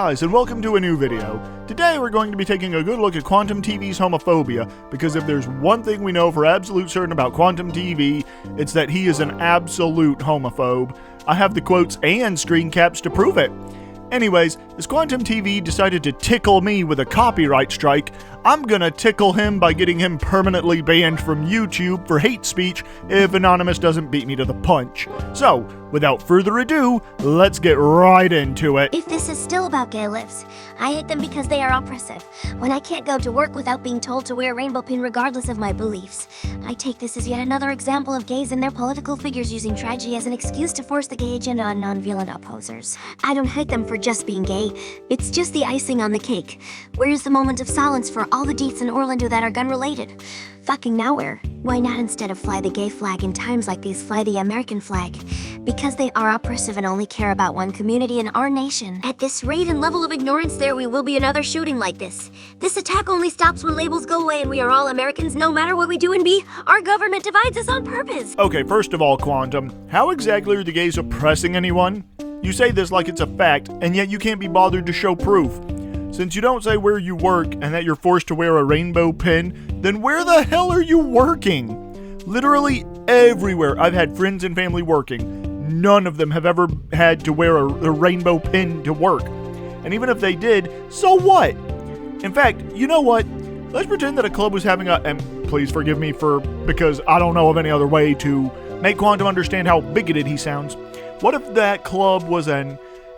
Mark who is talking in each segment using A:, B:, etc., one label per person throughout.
A: guys, and welcome to a new video. Today we're going to be taking a good look at Quantum TV's homophobia, because if there's one thing we know for absolute certain about Quantum TV, it's that he is an absolute homophobe. I have the quotes and screen caps to prove it. Anyways, as Quantum TV decided to tickle me with a copyright strike, I'm gonna tickle him by getting him permanently banned from YouTube for hate speech if Anonymous doesn't beat me to the punch. So, without further ado, let's get right into it.
B: If this is still about gay lives, I hate them because they are oppressive. When I can't go to work without being told to wear a rainbow pin regardless of my beliefs. I take this as yet another example of gays and their political figures using tragedy as an excuse to force the gay agenda on non-violent opposers. I don't hate them for just being gay, it's just the icing on the cake. Where's the moment of silence for all the deets in Orlando that are gun-related? Fucking nowhere. Why not instead of fly the gay flag in times like these, fly the American flag? Because they are oppressive and only care about one community in our nation. At this rate and level of ignorance, there will be another shooting like this. This attack only stops when labels go away and we are all Americans no matter what we do and be. Our government divides us on purpose.
A: Okay, first of all, Quantum, how exactly are the gays oppressing anyone? You say this like it's a fact, and yet you can't be bothered to show proof. Since you don't say where you work and that you're forced to wear a rainbow pin, then where the hell are you working? Literally everywhere I've had friends and family working, none of them have ever had to wear a rainbow pin to work. And even if they did, so what? In fact, you know what? Let's pretend that a club was having and please forgive me because I don't know of any other way to make Quantum understand how bigoted he sounds. What if that club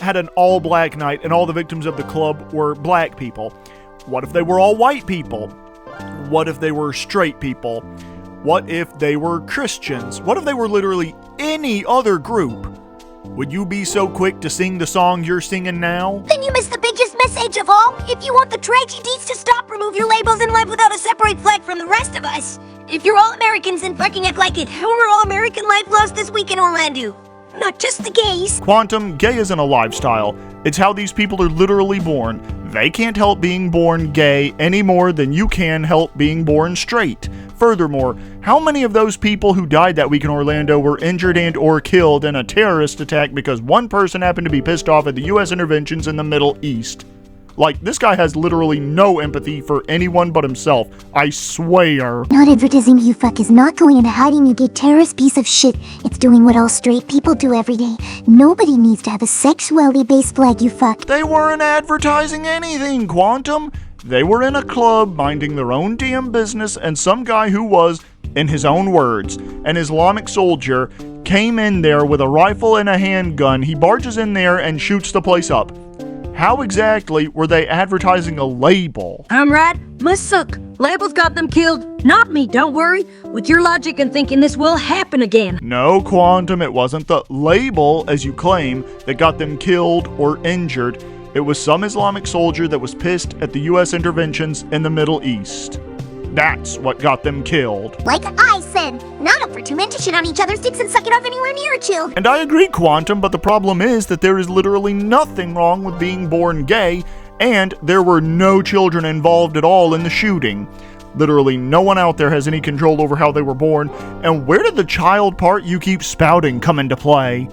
A: had an all-black night and all the victims of the club were black people? What if they were all white people? What if they were straight people? What if they were Christians? What if they were literally any other group? Would you be so quick to sing the song you're singing now?
B: Then you missed the biggest message of all. If you want the tragedies to stop, remove your labels and live without a separate flag from the rest of us. If you're all Americans, then fucking act like it. We're all American life lost this week in Orlando. Not just the gays.
A: Quantum, gay isn't a lifestyle. It's how these people are literally born. They can't help being born gay any more than you can help being born straight. Furthermore, how many of those people who died that week in Orlando were injured and or killed in a terrorist attack because one person happened to be pissed off at the U.S. interventions in the Middle East? Like, this guy has literally no empathy for anyone but himself. I swear.
C: Not advertising you fuck is not going into hiding, you gay terrorist piece of shit. It's doing what all straight people do every day. Nobody needs to have a sexuality-based flag, you fuck.
A: They weren't advertising anything, Quantum. They were in a club minding their own damn business, and some guy who was, in his own words, an Islamic soldier came in there with a rifle and a handgun. He barges in there and shoots the place up. How exactly were they advertising a label?
D: I'm right. Must suck. Labels got them killed. Not me, don't worry. With your logic and thinking this will happen again.
A: No, Quantum, it wasn't the label, as you claim, that got them killed or injured. It was some Islamic soldier that was pissed at the U.S. interventions in the Middle East. That's what got them killed.
C: Like I said, not up for two men to shit on each other's dicks and suck it off anywhere near a child.
A: And I agree, Quantum, but the problem is that there is literally nothing wrong with being born gay, and there were no children involved at all in the shooting. Literally no one out there has any control over how they were born, and where did the child part you keep spouting come into play?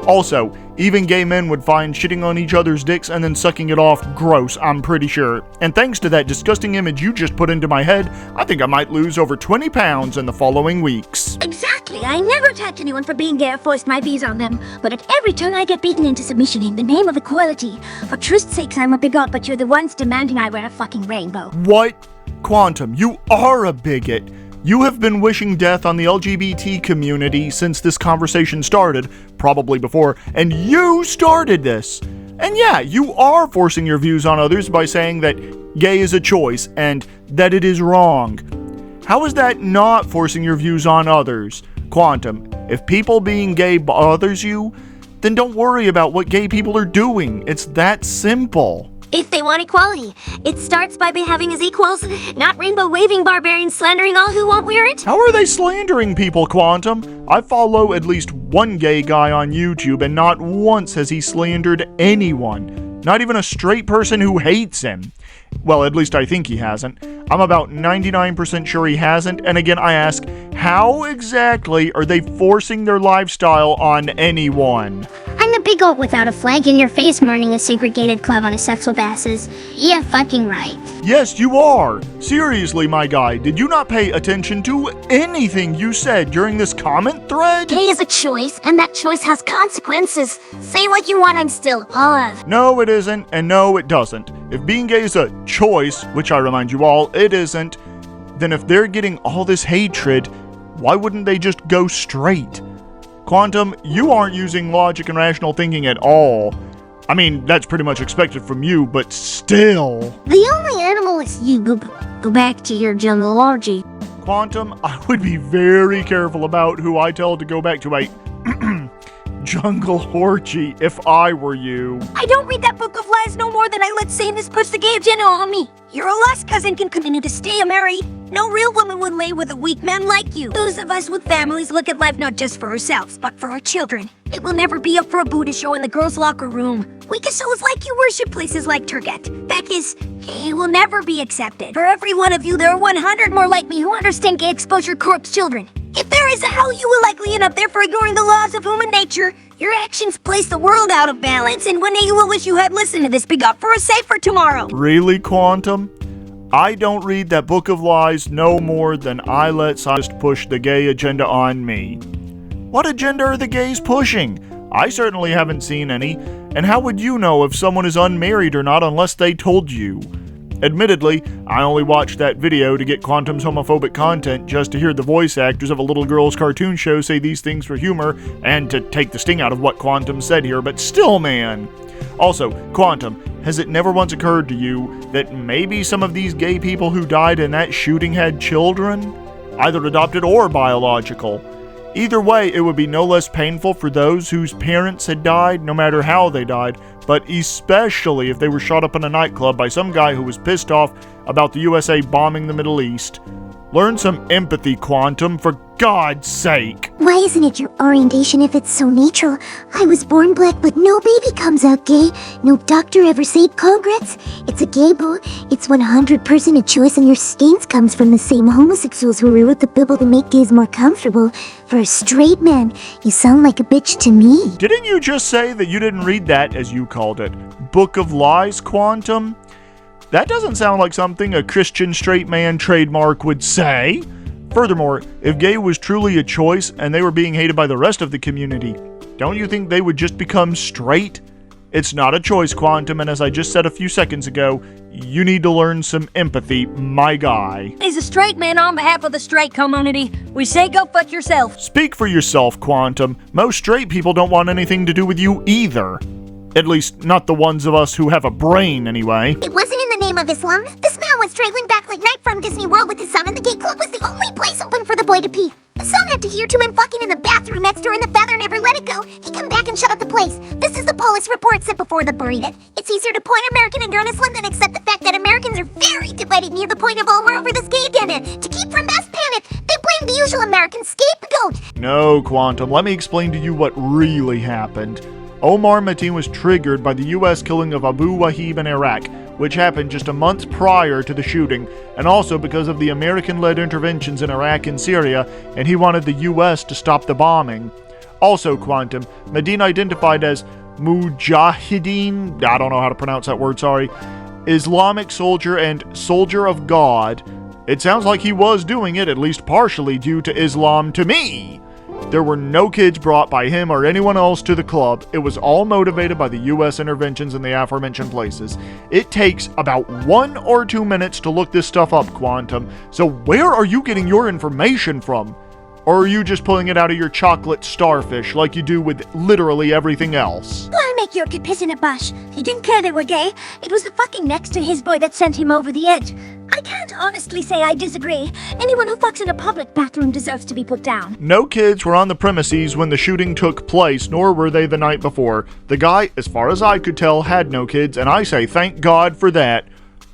A: Also, even gay men would find shitting on each other's dicks and then sucking it off gross, I'm pretty sure. And thanks to that disgusting image you just put into my head, I think I might lose over 20 pounds in the following weeks.
B: Exactly. I never attacked anyone for being gay or forced my views on them. But at every turn I get beaten into submission in the name of equality. For truth's sake, I'm a bigot, but you're the ones demanding I wear a fucking rainbow.
A: What? Quantum, you are a bigot. You have been wishing death on the LGBT community since this conversation started, probably before, and you started this. And yeah, you are forcing your views on others by saying that gay is a choice and that it is wrong. How is that not forcing your views on others? Quantum, if people being gay bothers you, then don't worry about what gay people are doing. It's that simple.
B: If they want equality, it starts by behaving as equals, not rainbow-waving barbarians slandering all who won't wear it.
A: How are they slandering people, Quantum? I follow at least one gay guy on YouTube, and not once has he slandered anyone. Not even a straight person who hates him. Well, at least I think he hasn't. I'm about 99% sure he hasn't, and again I ask, how exactly are they forcing their lifestyle on anyone?
C: I'm the
B: big ol' without a flag in your face running a segregated club on a sex with asses. Yeah, fucking right.
A: Yes, you are. Seriously, my guy, did you not pay attention to anything you said during this comment thread?
C: Gay is a choice, and that choice has consequences. Say what you want, I'm still Olive.
A: No, it isn't, and no, it doesn't. If being gay is a choice, which I remind you all, it isn't, then if they're getting all this hatred, why wouldn't they just go straight? Quantum, you aren't using logic and rational thinking at all. I mean, that's pretty much expected from you, but still.
C: The only animal is you. Go back to your jungle orgy.
A: Quantum, I would be very careful about who I tell to go back to a jungle orgy if I were you.
D: I don't read that book of lies no more than I let Satanist push the gay agenda on me. Your lost cousin can continue to stay married. No real woman would lay with a weak man like you. Those of us with families look at life not just for ourselves, but for our children. It will never be up for a Buddha show in the girls' locker room. Weak souls like you worship places like Turget. That is, it will never be accepted. For every one of you, there are 100 more like me who understand gay exposure corrupts children. If there is a hell, you will likely end up there for ignoring the laws of human nature. Your actions place the world out of balance, and one day you will wish you had listened to this big up for a safer tomorrow.
A: Really, Quantum? I don't read that book of lies no more than I let scientists push the gay agenda on me. What agenda are the gays pushing? I certainly haven't seen any, and how would you know if someone is unmarried or not unless they told you? Admittedly, I only watched that video to get Quantum's homophobic content just to hear the voice actors of a little girl's cartoon show say these things for humor and to take the sting out of what Quantum said here, but still, man. Also, Quantum, has it never once occurred to you that maybe some of these gay people who died in that shooting had children? Either adopted or biological. Either way, it would be no less painful for those whose parents had died, no matter how they died, but especially if they were shot up in a nightclub by some guy who was pissed off about the USA bombing the Middle East. Learn some empathy, Quantum, for God's sake.
C: Why isn't it your orientation if it's so natural? I was born black, but no baby comes out gay. No doctor ever said congrats. It's a gay boo. It's 100% a choice, and your stains comes from the same homosexuals who rewrote the Bible to make gays more comfortable. For a straight man, you sound like a bitch to me.
A: Didn't you just say that you didn't read that, as you called it, Book of Lies, Quantum? That doesn't sound like something a Christian straight man trademark would say. Furthermore, if gay was truly a choice and they were being hated by the rest of the community, don't you think they would just become straight? It's not a choice, Quantum, and as I just said a few seconds ago, you need to learn some empathy, my guy.
D: As a straight man on behalf of the straight community, we say go fuck yourself.
A: Speak for yourself, Quantum. Most straight people don't want anything to do with you either. At least, not the ones of us who have a brain, anyway.
C: It wasn't in the name of Islam. This man was traveling back like night from Disney World with his son, and the gay club was the only place open for the boy to pee. The son had to hear two men fucking in the bathroom next door, and the father never let it go. He come back and shut up the place. This is the police report said before the buried it. It's easier to point American and Islam than accept the fact that Americans are very divided near the point of all we're over this gay agenda. To keep from mass panic, they blame the usual American scapegoat.
A: No, Quantum, let me explain to you what really happened. Omar Mateen was triggered by the U.S. killing of Abu Wahib in Iraq, which happened just a month prior to the shooting, and also because of the American-led interventions in Iraq and Syria, and he wanted the U.S. to stop the bombing. Also, Quantum, Mateen identified as Mujahideen, I don't know how to pronounce that word, sorry, Islamic soldier and soldier of God. It sounds like he was doing it, at least partially, due to Islam to me. There were no kids brought by him or anyone else to the club. It was all motivated by the U.S. interventions in the aforementioned places. It takes about 1 or 2 minutes to look this stuff up, Quantum. So where are you getting your information from? Or are you just pulling it out of your chocolate starfish like you do with literally everything else?
B: I'll make your kid piss in a bush. He didn't care they were gay. It was the fucking next to his boy that sent him over the edge. I can't honestly say I disagree. Anyone who fucks in a public bathroom deserves to be put down.
A: No kids were on the premises when the shooting took place, nor were they the night before. The guy, as far as I could tell, had no kids, and I say thank God for that.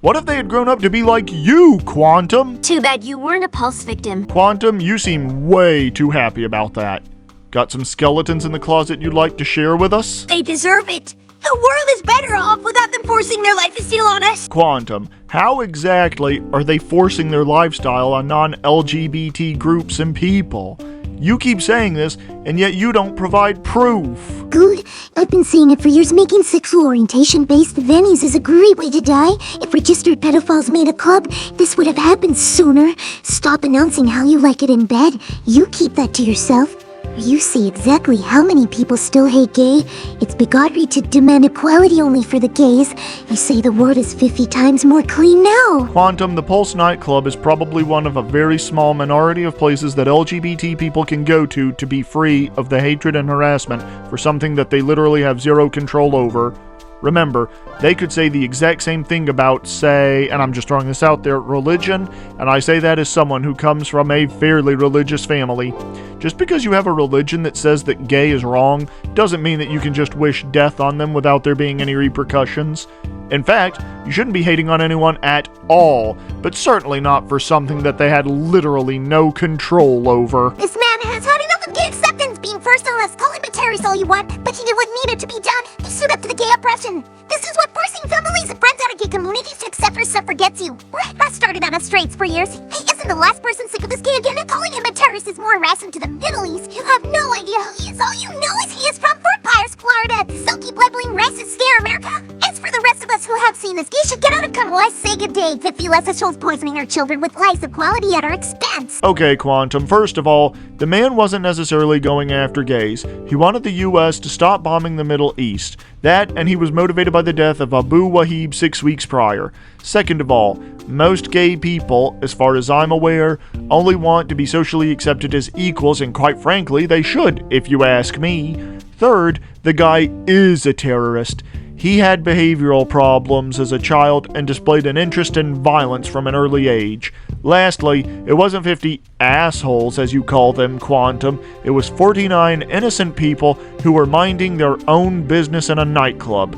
A: What if they had grown up to be like you, Quantum?
B: Too bad you weren't a pulse victim.
A: Quantum, you seem way too happy about that. Got some skeletons in the closet you'd like to share with us?
B: They deserve it. The world is better off without them forcing their lifestyle on us.
A: Quantum, how exactly are they forcing their lifestyle on non-LGBT groups and people? You keep saying this, and yet you don't provide proof.
C: good. I've been saying it for years. Making sexual orientation-based venues is a great way to die. If registered pedophiles made a club, this would have happened sooner. Stop announcing how you like it in bed. You keep that to yourself. You see exactly how many people still hate gay. It's bigotry to demand equality only for the gays. You say the world is 50 times more clean now.
A: Quantum, the Pulse nightclub is probably one of a very small minority of places that LGBT people can go to be free of the hatred and harassment for something that they literally have zero control over. Remember, they could say the exact same thing about, say, and I'm just throwing this out there, religion, and I say that as someone who comes from a fairly religious family. Just because you have a religion that says that gay is wrong doesn't mean that you can just wish death on them without there being any repercussions. In fact, you shouldn't be hating on anyone at all, but certainly not for something that they had literally no control over.
C: This man has had enough of gay acceptance being first on the list. Call him a terrorist all you want, but he did what needed to be done. He stood up to the gay oppression. This is what forcing families and friends out of gay communities to accept our stuff forgets you. That started on us straights for years. Hey, isn't the last person sick of this gay agenda? Calling him a terrorist is more harassing to the Middle East. You have no idea who he is. All you know is he is from Fort Myers, Florida. So keep labeling racist scare America. As for the rest of us who have seen this, gay should get out of control. I say good day. 50 less assholes poisoning our children with lies of quality at our expense.
A: Okay, Quantum, first of all, the man wasn't necessarily going after gays. He wanted the U.S. to stop bombing the Middle East. That, and he was motivated by the death of Abu Wahib 6 weeks prior. Second of all, most gay people, as far as I'm aware, only want to be socially accepted as equals, and quite frankly, they should, if you ask me. Third, the guy is a terrorist. He had behavioral problems as a child and displayed an interest in violence from an early age. Lastly, it wasn't 50 assholes, as you call them, Quantum. It was 49 innocent people who were minding their own business in a nightclub.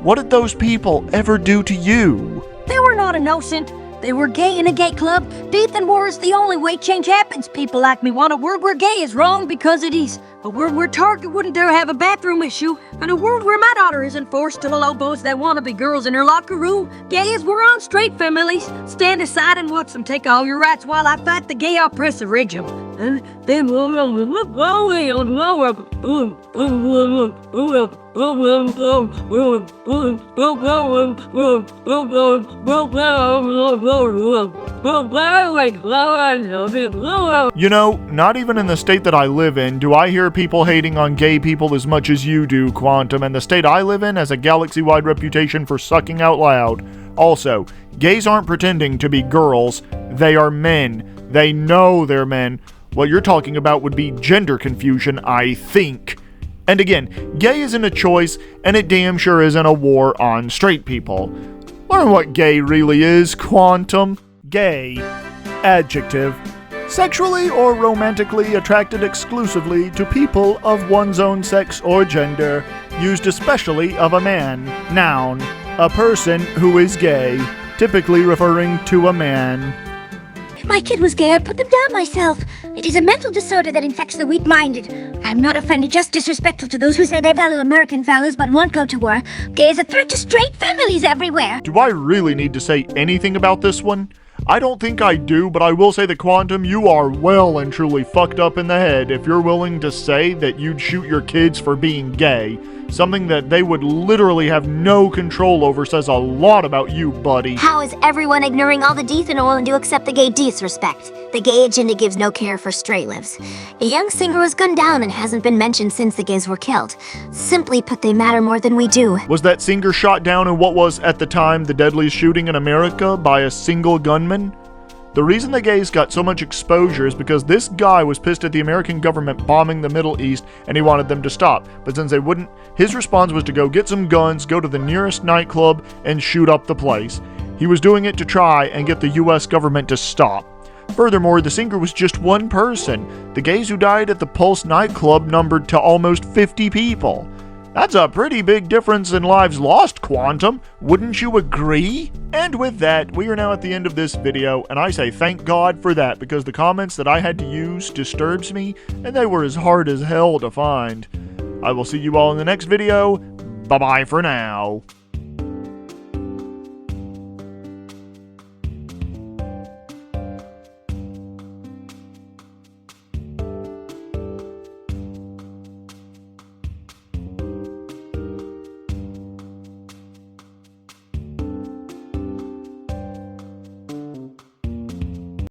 A: What did those people ever do to you?
D: They were not innocent. They were gay in a gay club. Death and war is the only way change happens. People like me want a world where gay is wrong because it is. A world where Target wouldn't dare have a bathroom issue. And a world where my daughter isn't forced to allow boys that want to be girls in her locker room. Gays were on straight families. Stand aside and watch them take all your rights while I fight the gay oppressive regime. And then
A: You know, not even in the state that I live in do I hear people hating on gay people as much as you do, Quantum, and the state I live in has a galaxy-wide reputation for sucking out loud. Also, gays aren't pretending to be girls, they are men. They know they're men. What you're talking about would be gender confusion, I think. And again, gay isn't a choice, and it damn sure isn't a war on straight people. Learn what gay really is, Quantum. Gay. Adjective. Sexually or romantically attracted exclusively to people of one's own sex or gender, used especially of a man. Noun. A person who is gay, typically referring to a man.
B: If my kid was gay, I'd put them down myself. It is a mental disorder that infects the weak-minded. I'm not offended, just disrespectful to those who say they value American values but won't go to war. Gay is a threat to straight families everywhere.
A: Do I really need to say anything about this one? I don't think I do, but I will say that Quantum, you are well and truly fucked up in the head if you're willing to say that you'd shoot your kids for being gay. Something that they would literally have no control over says a lot about you, buddy.
B: How is everyone ignoring all the decent and willing to accept the gay disrespect? The gay agenda gives no care for straight lives. A young singer was gunned down and hasn't been mentioned since the gays were killed. Simply put, they matter more than we do.
A: Was that singer shot down in what was, at the time, the deadliest shooting in America by a single gunman? The reason the gays got so much exposure is because this guy was pissed at the American government bombing the Middle East and he wanted them to stop. But since they wouldn't, his response was to go get some guns, go to the nearest nightclub, and shoot up the place. He was doing it to try and get the US government to stop. Furthermore, the singer was just one person. The gays who died at the Pulse nightclub numbered to almost 50 people. That's a pretty big difference in lives lost, Quantum. Wouldn't you agree? And with that, we are now at the end of this video, and I say thank God for that, because the comments that I had to use disturbs me, and they were as hard as hell to find. I will see you all in the next video. Bye-bye for now.